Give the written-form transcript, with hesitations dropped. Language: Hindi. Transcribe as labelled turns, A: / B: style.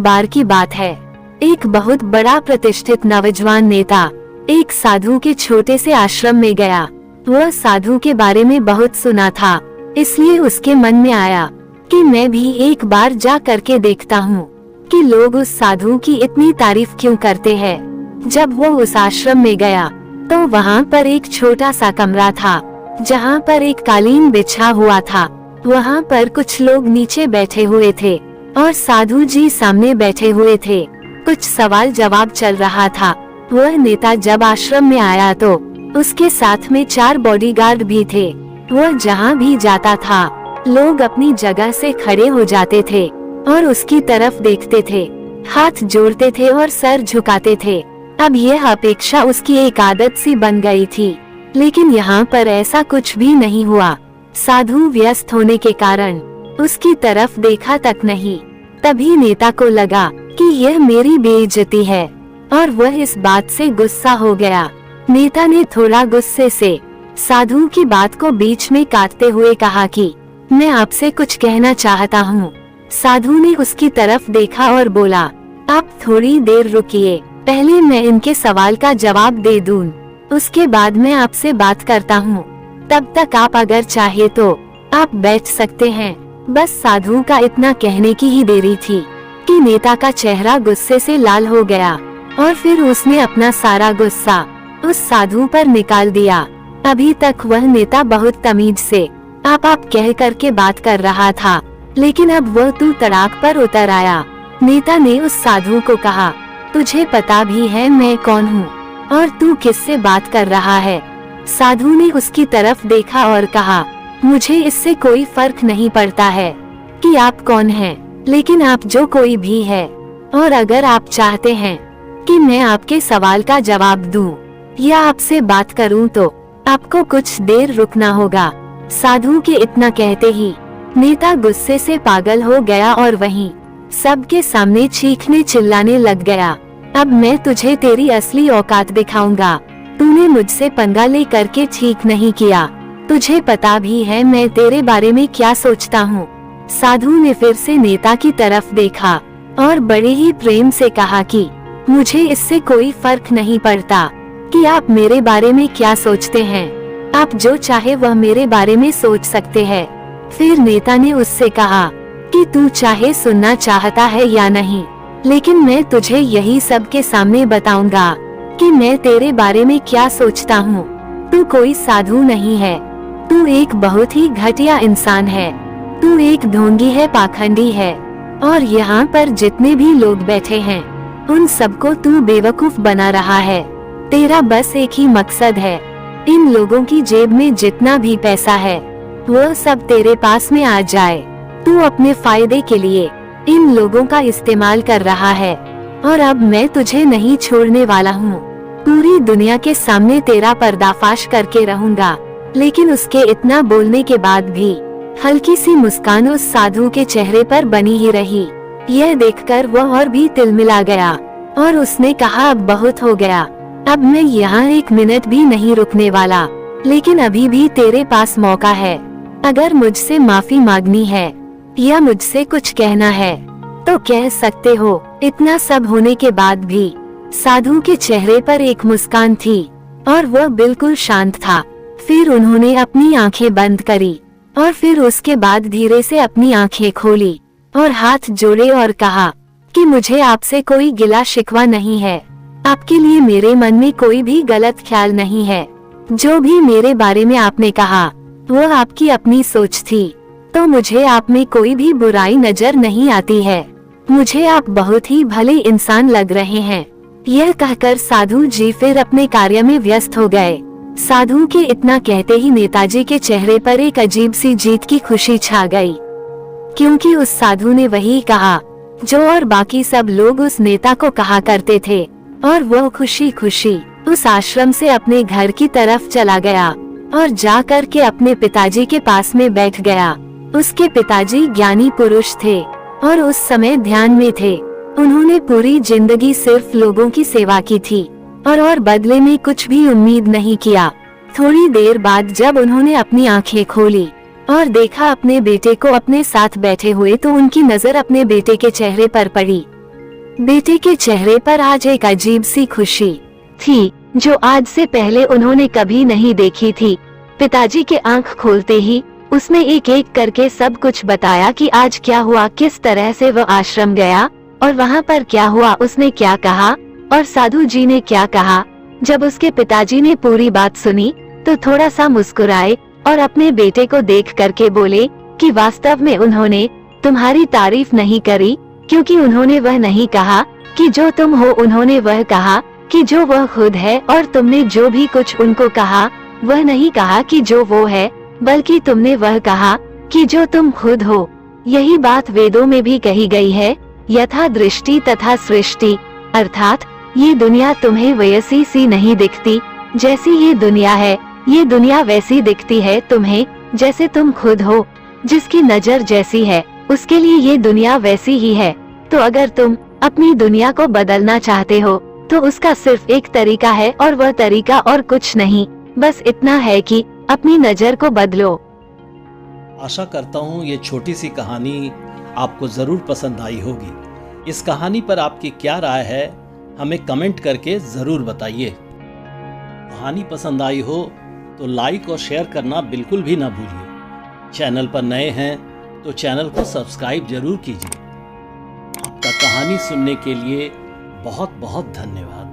A: बार की बात है। एक बहुत बड़ा प्रतिष्ठित नौजवान नेता एक साधु के छोटे से आश्रम में गया। वह साधु के बारे में बहुत सुना था, इसलिए उसके मन में आया कि मैं भी एक बार जा करके देखता हूँ कि लोग उस साधु की इतनी तारीफ क्यों करते हैं। जब वो उस आश्रम में गया तो वहाँ पर एक छोटा सा कमरा था जहाँ पर एक कालीन बिछा हुआ था। वहाँ पर कुछ लोग नीचे बैठे हुए थे और साधु जी सामने बैठे हुए थे। कुछ सवाल जवाब चल रहा था। वह नेता जब आश्रम में आया तो उसके साथ में 4 बॉडीगार्ड भी थे। वह जहाँ भी जाता था लोग अपनी जगह से खड़े हो जाते थे और उसकी तरफ देखते थे, हाथ जोड़ते थे और सर झुकाते थे। अब यह अपेक्षा उसकी एक आदत सी बन गई थी, लेकिन यहाँ पर ऐसा कुछ भी नहीं हुआ। साधु व्यस्त होने के कारण उसकी तरफ देखा तक नहीं। तभी नेता को लगा कि यह मेरी बेइज्जती है और वह इस बात से गुस्सा हो गया। नेता ने थोड़ा गुस्से से साधु की बात को बीच में काटते हुए कहा कि मैं आपसे कुछ कहना चाहता हूँ। साधु ने उसकी तरफ देखा और बोला, आप थोड़ी देर रुकिए, पहले मैं इनके सवाल का जवाब दे दूं, उसके बाद मैं आपसे बात करता हूँ। तब तक आप अगर चाहे तो आप बैठ सकते हैं। बस साधु का इतना कहने की ही देरी थी कि नेता का चेहरा गुस्से से लाल हो गया और फिर उसने अपना सारा गुस्सा उस साधु पर निकाल दिया। अभी तक वह नेता बहुत तमीज से आप कह करके बात कर रहा था, लेकिन अब वह तू तड़ाक पर उतर आया। नेता ने उस साधु को कहा, तुझे पता भी है मैं कौन हूँ और तू किससे बात कर रहा है? साधु ने उसकी तरफ देखा और कहा, मुझे इससे कोई फर्क नहीं पड़ता है कि आप कौन हैं, लेकिन आप जो कोई भी है और अगर आप चाहते हैं कि मैं आपके सवाल का जवाब दूं या आपसे बात करूं तो आपको कुछ देर रुकना होगा। साधु के इतना कहते ही नेता गुस्से से पागल हो गया और वहीं सबके सामने चीखने चिल्लाने लग गया। अब मैं तुझे तेरी असली औकात दिखाऊंगा। तूने मुझसे पंगा ले करके ठीक नहीं किया। तुझे पता भी है मैं तेरे बारे में क्या सोचता हूँ। साधु ने फिर से नेता की तरफ देखा और बड़े ही प्रेम से कहा कि मुझे इससे कोई फर्क नहीं पड़ता कि आप मेरे बारे में क्या सोचते हैं। आप जो चाहे वह मेरे बारे में सोच सकते हैं। फिर नेता ने उससे कहा कि तू चाहे सुनना चाहता है या नहीं, लेकिन मैं तुझे यही सब के सामने बताऊंगा कि मैं तेरे बारे में क्या सोचता हूँ। तू कोई साधु नहीं है, तू एक बहुत ही घटिया इंसान है। तू एक ढोंगी है, पाखंडी है और यहाँ पर जितने भी लोग बैठे हैं उन सबको तू बेवकूफ बना रहा है। तेरा बस एक ही मकसद है, इन लोगों की जेब में जितना भी पैसा है वह सब तेरे पास में आ जाए। तू अपने फायदे के लिए इन लोगों का इस्तेमाल कर रहा है और अब मैं तुझे नहीं छोड़ने वाला हूँ। पूरी दुनिया के सामने तेरा पर्दाफाश करके रहूंगा। लेकिन उसके इतना बोलने के बाद भी हल्की सी मुस्कान उस साधु के चेहरे पर बनी ही रही। यह देखकर वह और भी तिलमिला गया और उसने कहा, अब बहुत हो गया, अब मैं यहाँ 1 मिनट भी नहीं रुकने वाला। लेकिन अभी भी तेरे पास मौका है। अगर मुझसे माफी मांगनी है या मुझसे कुछ कहना है तो कह सकते हो। इतना सब होने के बाद भी साधु के चेहरे पर एक मुस्कान थी और वह बिल्कुल शांत था। फिर उन्होंने अपनी आंखें बंद करी और फिर उसके बाद धीरे से अपनी आंखें खोली और हाथ जोड़े और कहा कि मुझे आपसे कोई गिला शिकवा नहीं है। आपके लिए मेरे मन में कोई भी गलत ख्याल नहीं है। जो भी मेरे बारे में आपने कहा वो आपकी अपनी सोच थी, तो मुझे आप में कोई भी बुराई नजर नहीं आती है। मुझे आप बहुत ही भले इंसान लग रहे हैं। यह कहकर साधु जी फिर अपने कार्य में व्यस्त हो गए। साधु के इतना कहते ही नेताजी के चेहरे पर एक अजीब सी जीत की खुशी छा गई, क्योंकि उस साधु ने वही कहा जो और बाकी सब लोग उस नेता को कहा करते थे और वो खुशी खुशी उस आश्रम से अपने घर की तरफ चला गया और जाकर के अपने पिताजी के पास में बैठ गया। उसके पिताजी ज्ञानी पुरुष थे और उस समय ध्यान में थे। उन्होंने पूरी जिंदगी सिर्फ लोगों की सेवा की थी और बदले में कुछ भी उम्मीद नहीं किया। थोड़ी देर बाद जब उन्होंने अपनी आंखें खोली और देखा अपने बेटे को अपने साथ बैठे हुए, तो उनकी नजर अपने बेटे के चेहरे पर पड़ी। बेटे के चेहरे पर आज एक अजीब सी खुशी थी, जो आज से पहले उन्होंने कभी नहीं देखी थी। पिताजी के आंख खोलते ही उसने एक एक करके सब कुछ बताया कि आज क्या हुआ, किस तरह से वह आश्रम गया और वहाँ पर क्या हुआ, उसने क्या कहा और साधु जी ने क्या कहा। जब उसके पिताजी ने पूरी बात सुनी तो थोड़ा सा मुस्कुराए और अपने बेटे को देख करके बोले कि वास्तव में उन्होंने तुम्हारी तारीफ नहीं करी, क्योंकि उन्होंने वह नहीं कहा कि जो तुम हो, उन्होंने वह कहा कि जो वह खुद है, और तुमने जो भी कुछ उनको कहा वह नहीं कहा कि जो वो है, बल्कि तुमने वह कहा कि जो तुम खुद हो। यही बात वेदों में भी कही गई है, यथा दृष्टि तथा सृष्टि, अर्थात ये दुनिया तुम्हें वैसी सी नहीं दिखती जैसी ये दुनिया है, ये दुनिया वैसी दिखती है तुम्हें जैसे तुम खुद हो। जिसकी नजर जैसी है उसके लिए ये दुनिया वैसी ही है। तो अगर तुम अपनी दुनिया को बदलना चाहते हो तो उसका सिर्फ एक तरीका है, और वह तरीका और कुछ नहीं, बस इतना है कि अपनी नजर को बदलो।
B: आशा करता हूँ ये छोटी सी कहानी आपको जरूर पसंद आई होगी। इस कहानी पर आपकी क्या राय है हमें कमेंट करके जरूर बताइए। कहानी पसंद आई हो तो लाइक और शेयर करना बिल्कुल भी ना भूलिए। चैनल पर नए हैं तो चैनल को सब्सक्राइब जरूर कीजिए। आपका कहानी सुनने के लिए बहुत बहुत धन्यवाद।